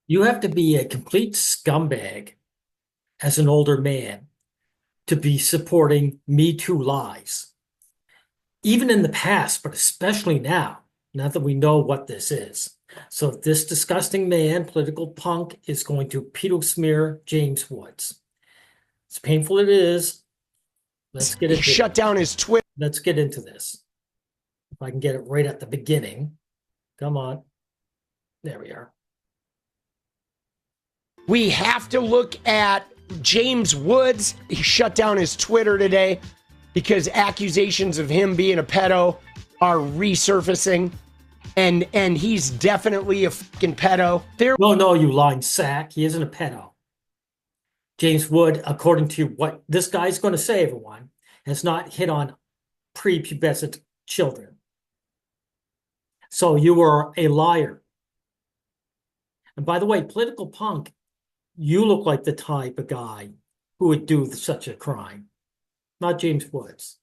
You have to be a complete scumbag as an older man to be supporting Me Too lies. Even in the past, but especially now that we know what this is. So this disgusting man, political punk, is going to pedo smear James Woods. As painful it is, let's get He into shut it. down his Twitter. Let's get into this. If I can get it right at the beginning. Come on. There we are. We have to look at James Woods. He shut down his Twitter today because accusations of him being a pedo are resurfacing. And he's definitely a fucking pedo. No, you lying sack. He isn't a pedo. James Wood, according to what this guy's going to say, everyone, has not hit on prepubescent children. So you are a liar. And by the way, political punk, you look like the type of guy who would do such a crime, not James Woods.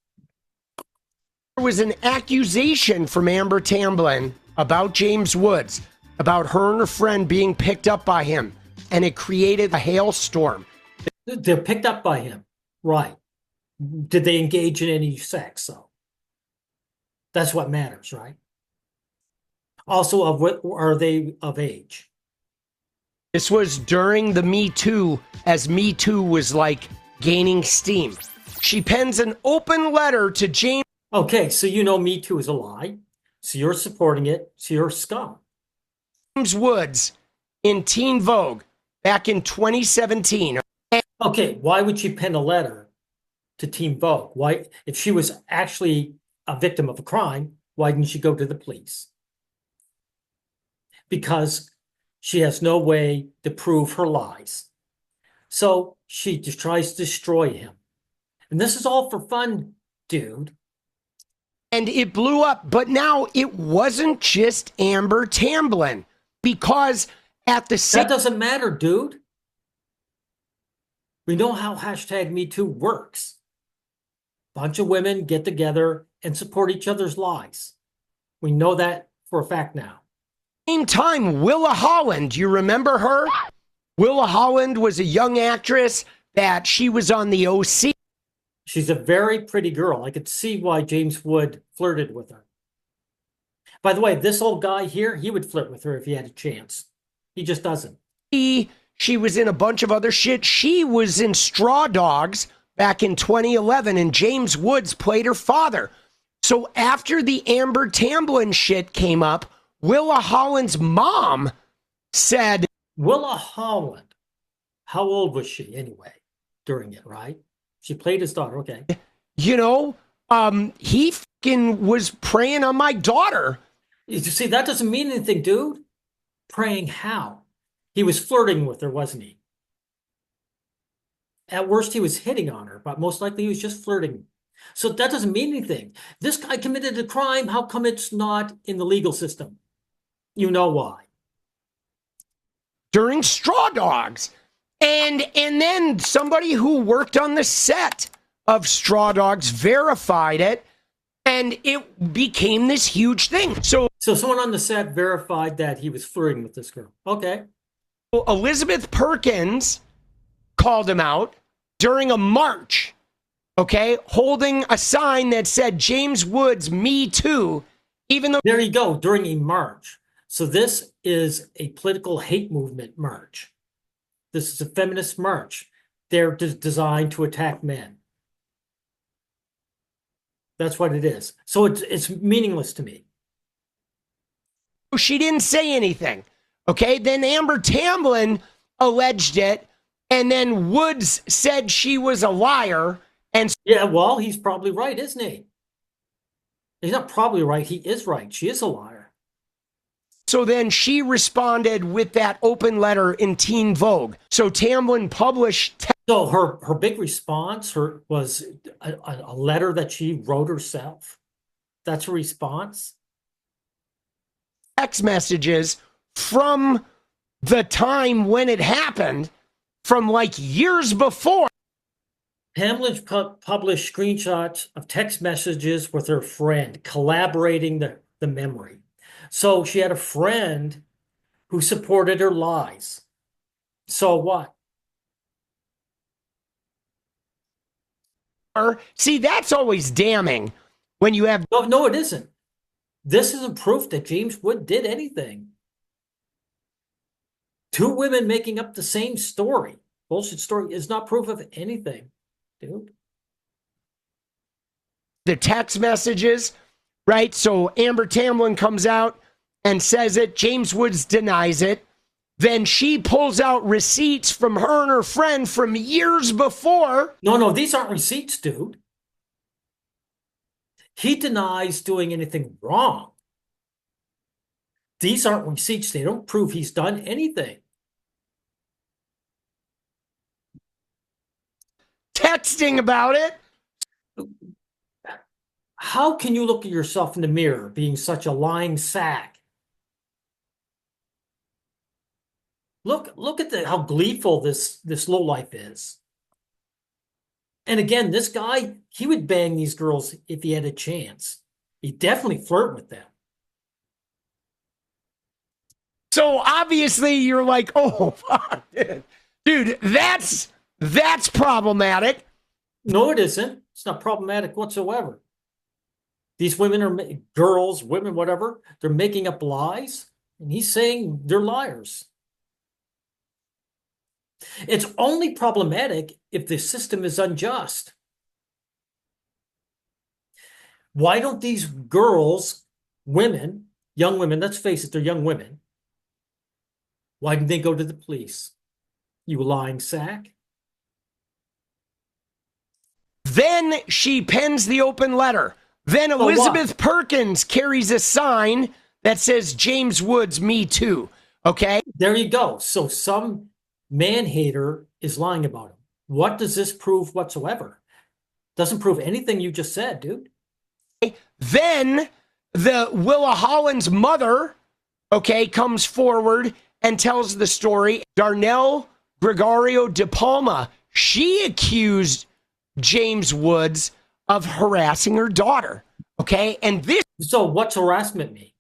There was an accusation from Amber Tamblyn about James Woods, about her and her friend being picked up by him, and it created a hailstorm. They're picked up by him, right? Did they engage in any sex? So that's what matters, right? Also, of what are they of age? This was during the Me Too, as Me Too was like gaining steam. She pens an open letter to James. Okay, so you know Me Too is a lie. So you're supporting it. So you're scum. James Woods in Teen Vogue back in 2017. Okay, why would she pen a letter to Teen Vogue? Why, if she was actually a victim of a crime, why didn't she go to the police? Because she has no way to prove her lies. So she just tries to destroy him. And this is all for fun, dude. And it blew up. But now it wasn't just Amber Tamblyn, because at the same That doesn't matter, dude. We know how hashtag Me Too works. Bunch of women get together and support each other's lies. We know that for a fact now. same time, Willa Holland, you remember her? Willa Holland was a young actress that she was on the OC. She's a very pretty girl. I could see why James Wood flirted with her. By the way, this old guy here, he would flirt with her if he had a chance. He just doesn't. She was in a bunch of other shit. She was in Straw Dogs back in 2011, and James Woods played her father. So after the Amber Tamblyn shit came up, Willa Holland's mom said, Willa Holland, how old was she anyway during it, right? She played his daughter, okay. you know, he fucking was preying on my daughter. You see, that doesn't mean anything, dude. Praying how? He was flirting with her, wasn't he? At worst, he was hitting on her, but most likely he was just flirting. So that doesn't mean anything. This guy committed a crime. How come it's not in the legal system? You know why. During Straw Dogs. And then somebody who worked on the set of Straw Dogs verified it, and it became this huge thing. So someone on the set verified that he was flirting with this girl. Okay. Elizabeth Perkins called him out during a march, okay, holding a sign that said James Woods, Me Too, even though... There you go, during a march. So this is a political hate movement march. This is a feminist march. They're designed to attack men. That's what it is. So it's meaningless to me. She didn't say anything. Okay, then Amber Tamblyn alleged it, and then Woods said she was a liar. And yeah, well, he's probably right, isn't he? He's not probably right. He is right. She is a liar. So then she responded with that open letter in Teen Vogue. So Tamblyn published... So her big response was a letter that she wrote herself. That's her response? Text messages from the time when it happened, from like years before. Tamblyn published screenshots of text messages with her friend, collaborating the memory. So she had a friend who supported her lies. So what? See, that's always damning when you have. No, no, it isn't. This isn't proof that James Wood did anything. Two women making up the same story, bullshit story, is not proof of anything, dude. The text messages, right? So Amber Tamblyn comes out and says it. James Woods denies it. Then she pulls out receipts from her and her friend from years before. No, these aren't receipts, dude. He denies doing anything wrong. These aren't receipts. They don't prove he's done anything. Texting about it. How can you look at yourself in the mirror being such a lying sack? Look at how gleeful this lowlife is. And again, this guy, he would bang these girls if he had a chance. He'd definitely flirt with them. So obviously you're like, oh, fuck, dude, that's problematic. No, it isn't. It's not problematic whatsoever. These women are girls, women, whatever. They're making up lies, and he's saying they're liars. It's only problematic if the system is unjust. Why don't these girls, women, young women, let's face it, they're young women. Why didn't they go to the police? You lying sack. Then she pens the open letter. Then Elizabeth Perkins carries a sign that says James Woods, me too. Okay? There you go. So some man-hater is lying about him. What does this prove whatsoever? Doesn't prove anything you just said, dude. Then the Willa Holland's mother, okay, comes forward and tells the story. Darnell Gregorio de Palma, she accused James Woods of harassing her daughter. Okay. And this. So what's harassment mean?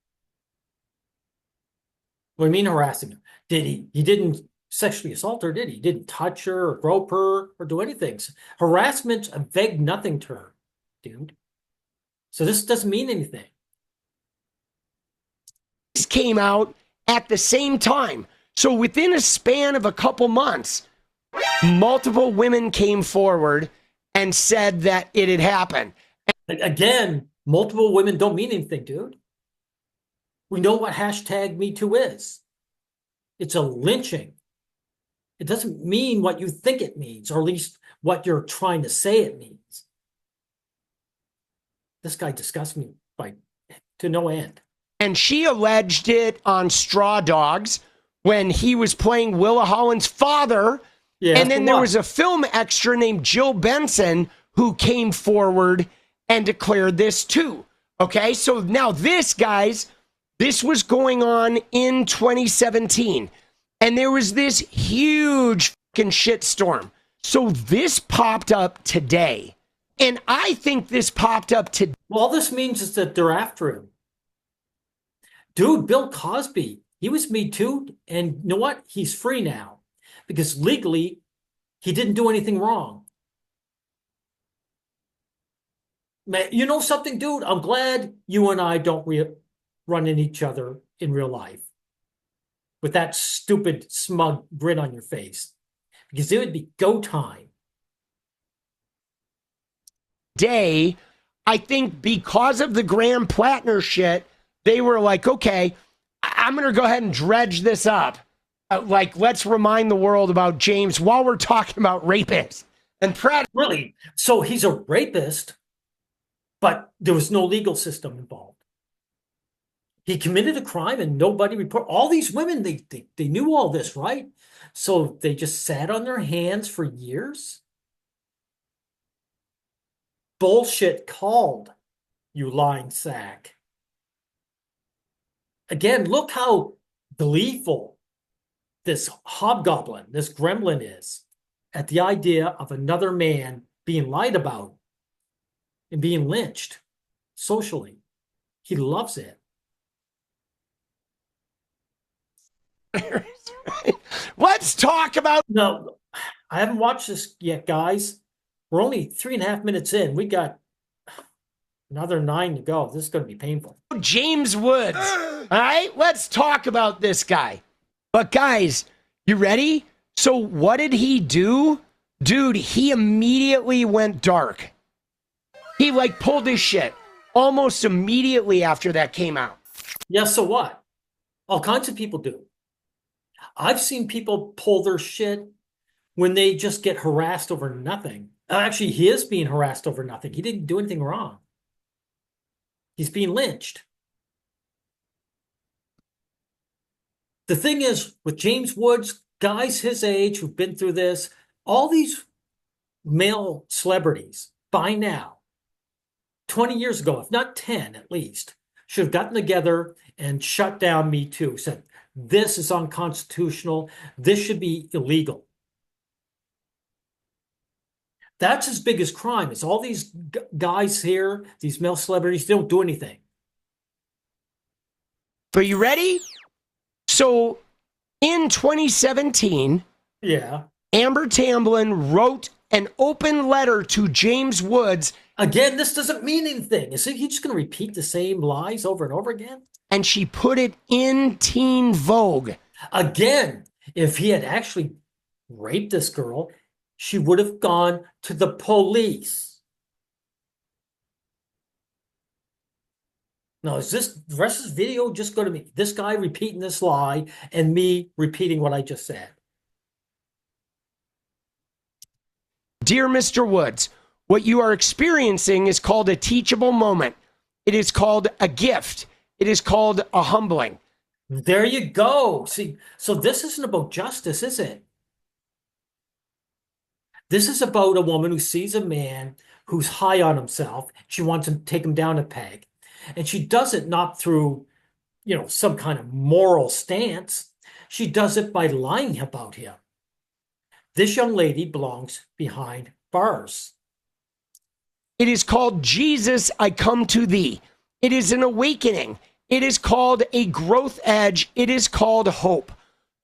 What do you mean harassing her? He didn't sexually assault her, did he? He didn't touch her or grope her or do anything. Harassment's a vague nothing to her, dude. So this doesn't mean anything. This came out at the same time. So within a span of a couple months, multiple women came forward and said that it had happened. Again, multiple women don't mean anything, dude. We know what hashtag MeToo is. It's a lynching. It doesn't mean what you think it means, or at least what you're trying to say it means. This guy disgusts me to no end. And she alleged it on Straw Dogs when he was playing Willa Holland's father. Yeah, and then there was a film extra named Jill Benson who came forward and declared this too. Okay, so now this was going on in 2017. And there was this huge fucking shitstorm. So this popped up today. And I think this popped up today. Well, all this means is that they're after him. Dude, Bill Cosby, he was Me Too. And you know what? He's free now. Because legally, he didn't do anything wrong. Man, you know something, dude? I'm glad you and I don't run in each other in real life with that stupid, smug grin on your face. Because it would be go time. Day, I think because of the Graham Plattner shit, they were like, okay, I'm going to go ahead and dredge this up. Let's remind the world about James while we're talking about rapists and predators. Really? So he's a rapist, but there was no legal system involved. He committed a crime and nobody reported. All these women, they knew all this, right? So they just sat on their hands for years? Bullshit called, you lying sack. Again, look how gleeful this hobgoblin, this gremlin is at the idea of another man being lied about and being lynched socially. He loves it. Let's talk about No, I haven't watched this yet, guys. We're only 3.5 minutes in. We got another 9 to go. This is going to be painful. James Woods. All right, let's talk about this guy. But guys, you ready? So what did he do? Dude, he immediately went dark. He like pulled his shit almost immediately after that came out. Yeah, so what? All kinds of people do. I've seen people pull their shit when they just get harassed over nothing. Actually, he is being harassed over nothing. He didn't do anything wrong. He's being lynched. The thing is, with James Woods, guys his age who've been through this, all these male celebrities by now, 20 years ago, if not 10 at least, should have gotten together and shut down MeToo, said, this is unconstitutional. This should be illegal. That's his biggest crime. Is all these guys here, these male celebrities, they don't do anything. But you ready? So in 2017, yeah, Amber Tamblyn wrote an open letter to James Woods. Again, this doesn't mean anything. Is he just going to repeat the same lies over and over again? And she put it in Teen Vogue. Again, if he had actually raped this girl, she would have gone to the police. Now, is this the rest of this video just going to be this guy repeating this lie and me repeating what I just said? Dear Mr. Woods, what you are experiencing is called a teachable moment. It is called a gift. It is called a humbling. There you go. See, so this isn't about justice, is it? This is about a woman who sees a man who's high on himself. She wants him to take him down a peg. And she does it not through, some kind of moral stance. She does it by lying about him. This young lady belongs behind bars. It is called Jesus, I Come to Thee. It is an awakening. It is called a growth edge. It is called hope.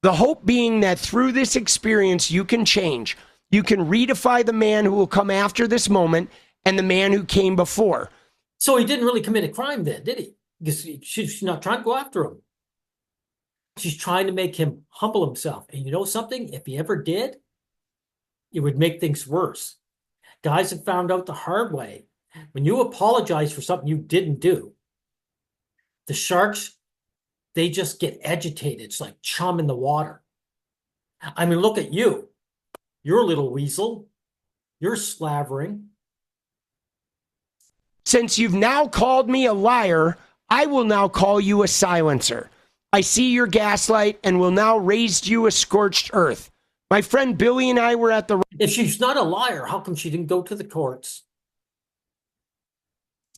The hope being that through this experience, you can change. You can redefine the man who will come after this moment and the man who came before. So he didn't really commit a crime then, did he? Because she's not trying to go after him. She's trying to make him humble himself. And you know something? If he ever did, it would make things worse. Guys have found out the hard way. When you apologize for something you didn't do, the sharks, they just get agitated. It's like chum in the water. I mean, look at you. You're a little weasel. You're slavering. Since you've now called me a liar, I will now call you a silencer. I see your gaslight and will now raise you a scorched earth. My friend Billy and I were at the... If she's not a liar, how come she didn't go to the courts?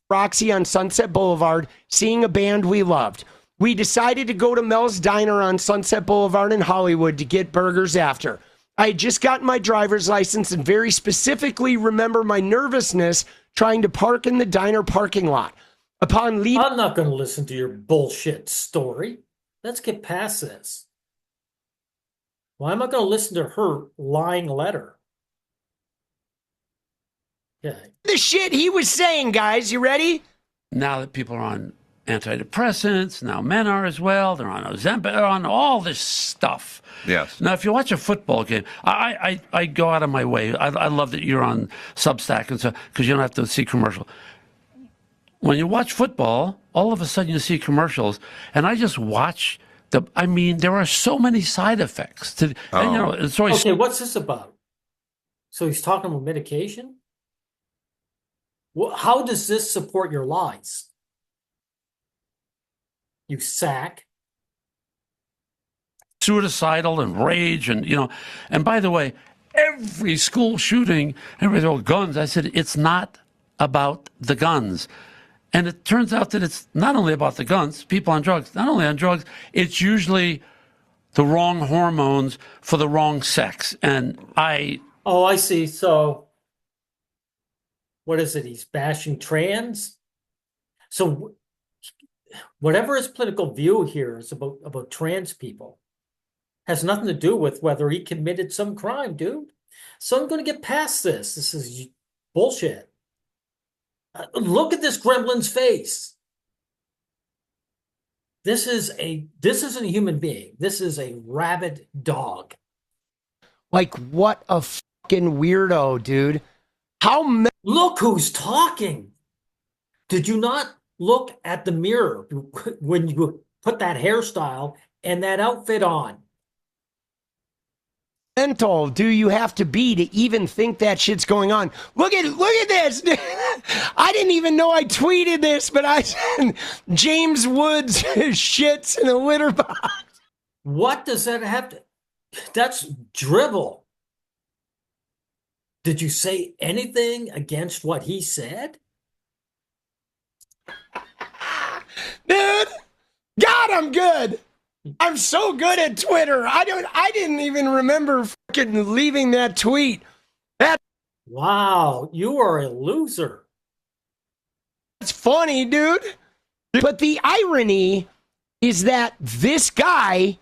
Roxy on Sunset Boulevard, seeing a band we loved. We decided to go to Mel's Diner on Sunset Boulevard in Hollywood to get burgers after. I had just gotten my driver's license and very specifically remember my nervousness trying to park in the diner parking lot. Upon leaving... I'm not going to listen to your bullshit story. Let's get past this. Why am I going to listen to her lying letter? Okay. The shit he was saying, guys. You ready? Now that people are on antidepressants, now men are as well. They're on Ozempic, they're on all this stuff. Yes. Now, if you watch a football game, I go out of my way. I love that you're on Substack and so because you don't have to see commercial. When you watch football, all of a sudden you see commercials, and I just watch the. I mean, there are so many side effects to. Oh. And, it's always, Okay, what's this about? So he's talking about medication? Well, how does this support your lies? You sack. suicidal and rage and and by the way, every school shooting, everybody's all guns. I said it's not about the guns. And it turns out that it's not only about the guns, people on drugs, not only on drugs, it's usually the wrong hormones for the wrong sex. And Oh, I see. So what is it? He's bashing trans? So whatever his political view here is about trans people. Has nothing to do with whether he committed some crime, dude. So I'm going to get past this. This is bullshit. Look at this gremlin's face. This isn't a human being. This is a rabid dog. Like, what a fucking weirdo, dude. Look who's talking. Did you not look at the mirror when you put that hairstyle and that outfit on? Mental do you have to be to even think that shit's going on? Look at this. I didn't even know I tweeted this, but I said James Woods shits in a litter box. What does that have to? That's dribble. Did you say anything against what he said? Dude, God, I'm good. I'm so good at Twitter. I didn't even remember fucking leaving that tweet. Wow, you are a loser. That's funny, dude. But the irony is that this guy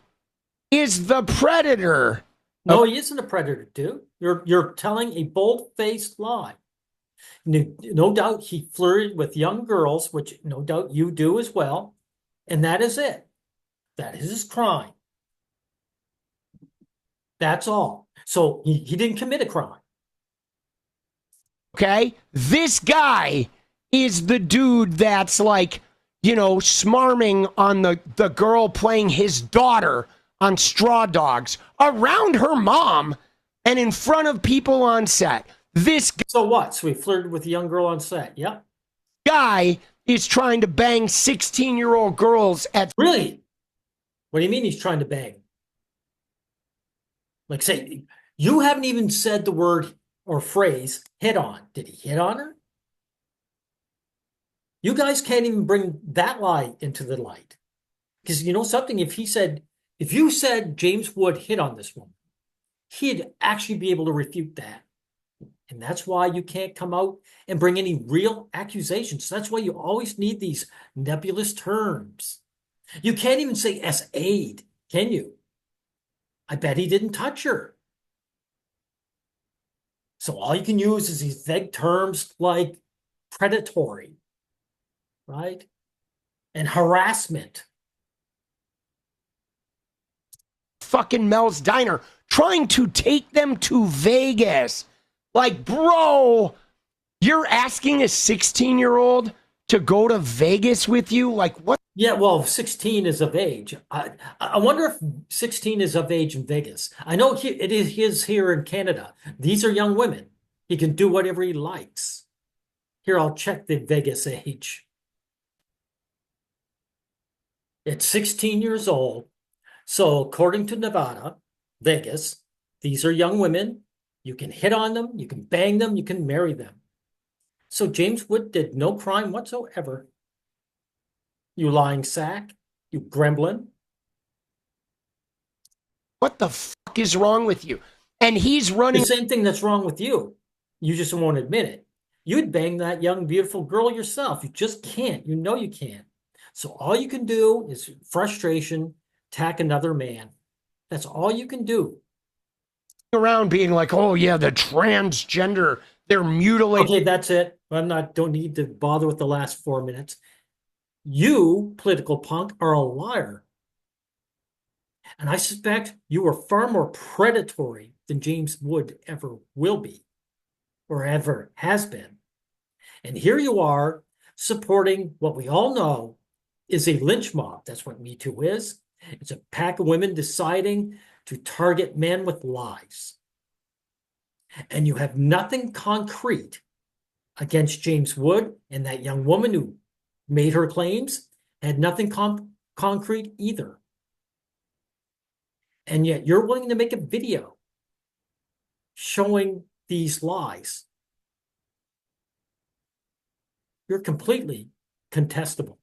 is the predator. No, he isn't a predator, dude. You're telling a bold-faced lie. No doubt he flirted with young girls, which no doubt you do as well, and that is it. That is his crime. That's all. So he didn't commit a crime. Okay? This guy is the dude that's like, smarming on the girl playing his daughter on Straw Dogs around her mom and in front of people on set. So what? So he flirted with a young girl on set. Yeah. Guy is trying to bang 16-year-old girls at... Really? What do you mean he's trying to bang? Like, say, you haven't even said the word or phrase hit on. Did he hit on her? You guys can't even bring that lie into the light. Because you know something? If you said James Wood hit on this woman, he'd actually be able to refute that. And that's why you can't come out and bring any real accusations. That's why you always need these nebulous terms. You can't even say as aid, can you? I bet he didn't touch her. So all you can use is these vague terms like predatory, right? And harassment. Fucking Mel's Diner, trying to take them to Vegas. Like, bro, you're asking a 16-year-old to go to Vegas with you? Like, what? Yeah, well, 16 is of age. I wonder if 16 is of age in Vegas. I know it is here in Canada. These are young women. He can do whatever he likes. Here, I'll check the Vegas age. It's 16 years old. So according to Nevada, Vegas, these are young women. You can hit on them, you can bang them, you can marry them. So James Wood did no crime whatsoever. You lying sack, you gremlin. What the fuck is wrong with you? And he's running... The same thing that's wrong with you. You just won't admit it. You'd bang that young, beautiful girl yourself. You just can't. You know you can't. So all you can do is frustration, attack another man. That's all you can do. Around being like, oh yeah, the transgender, they're mutilating. Okay, that's it. Don't need to bother with the last 4 minutes. You, political punk, are a liar. And I suspect you are far more predatory than James Wood ever will be or ever has been. And here you are supporting what we all know is a lynch mob. That's what MeToo is. It's a pack of women deciding to target men with lies. And you have nothing concrete against James Wood and that young woman who made her claims, had nothing concrete either. And yet you're willing to make a video showing these lies. You're completely detestable.